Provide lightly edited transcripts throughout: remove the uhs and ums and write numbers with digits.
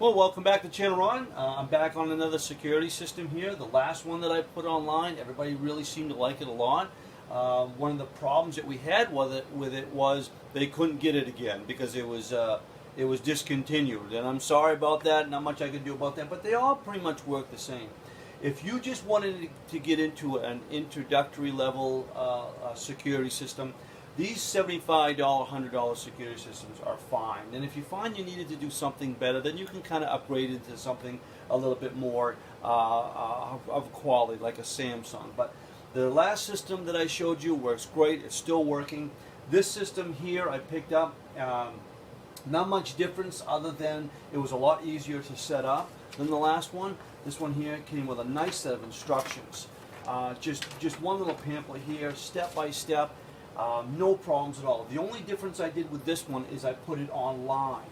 Well, welcome back to Channel Ron. I'm back on another security system here. The last one that I put online, everybody really seemed to like it a lot. One of the problems that we had with it was they couldn't get it again because it was discontinued. And I'm sorry about that. Not much I can do about that, but they all pretty much work the same. If you just wanted to get into an introductory level security system, these $75, $100 security systems are fine. And if you find you needed to do something better, then you can kind of upgrade it to something a little bit more of quality, like a Samsung. But the last system that I showed you works great. It's still working. This system here I picked up, not much difference other than it was a lot easier to set up than the last one. This one here came with a nice set of instructions. Just one little pamphlet here, step by step. No problems at all. The only difference I did with this one is I put it online,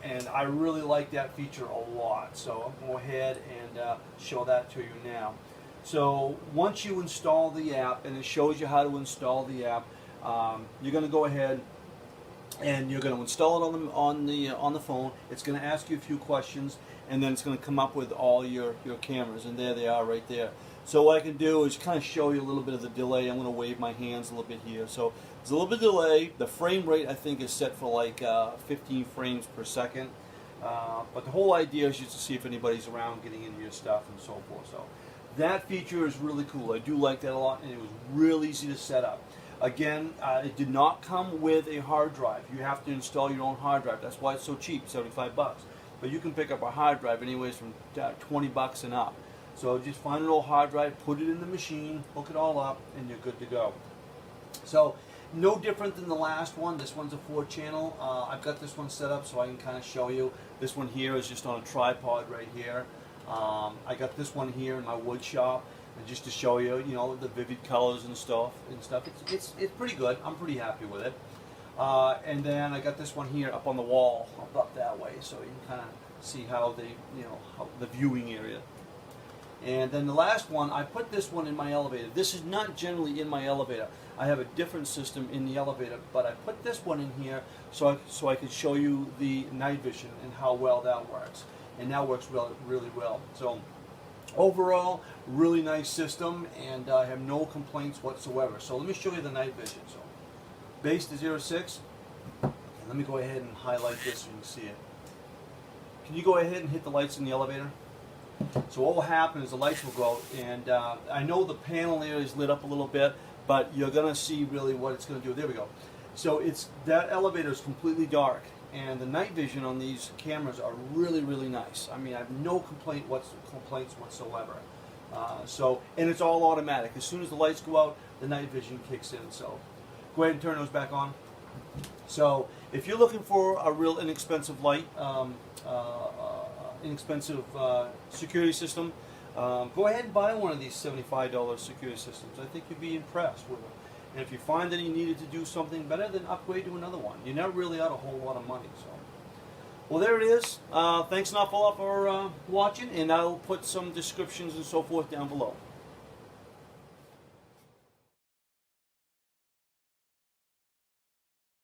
and I really like that feature a lot. So I'll go ahead and show that to you now. So once you install the app, and it shows you how to install the app, you're going to go ahead and you're going to install it on the phone. It's going to ask you a few questions, and then it's going to come up with all your cameras, and there they are right there. So what I can do is kind of show you a little bit of the delay. I'm going to wave my hands a little bit here. So there's a little bit of delay. The frame rate I think is set for like 15 frames per second. But the whole idea is just to see if anybody's around getting into your stuff and so forth. So that feature is really cool. I do like that a lot, and it was real easy to set up. Again, it did not come with a hard drive. You have to install your own hard drive. That's why it's so cheap, 75 bucks. But you can pick up a hard drive anyways from 20 bucks and up. So just find an old hard drive, put it in the machine, hook it all up, and you're good to go. So no different than the last one. This one's a 4-channel. I've got this one set up so I can kind of show you. This one here is just on a tripod right here. I got this one here in my wood shop, and just to show you, the vivid colors and stuff. It's pretty good. I'm pretty happy with it. And then I got this one here up on the wall, up that way, so you can kind of see how the viewing area. And then the last one, I put this one in my elevator. This is not generally in my elevator. I have a different system in the elevator, but I put this one in here so I could show you the night vision and how well that works. And that works really well. So overall, really nice system, and I have no complaints whatsoever. So let me show you the night vision. So base to 0.6. And let me go ahead and highlight this so you can see it. Can you go ahead and hit the lights in the elevator? So what will happen is the lights will go out, and I know the panel there is lit up a little bit, but you're going to see really what it's going to do. There we go. So that elevator is completely dark, and the night vision on these cameras are really nice. I mean, I have no complaints whatsoever. And it's all automatic. As soon as the lights go out, the night vision kicks in. So go ahead and turn those back on. So if you're looking for a real inexpensive light, inexpensive security system, go ahead and buy one of these $75 security systems. I think you'd be impressed with them. And if you find that you needed to do something better, then upgrade to another one. You're not really out a whole lot of money. So, well, there it is. Thanks an awful lot for watching, and I'll put some descriptions and so forth down below.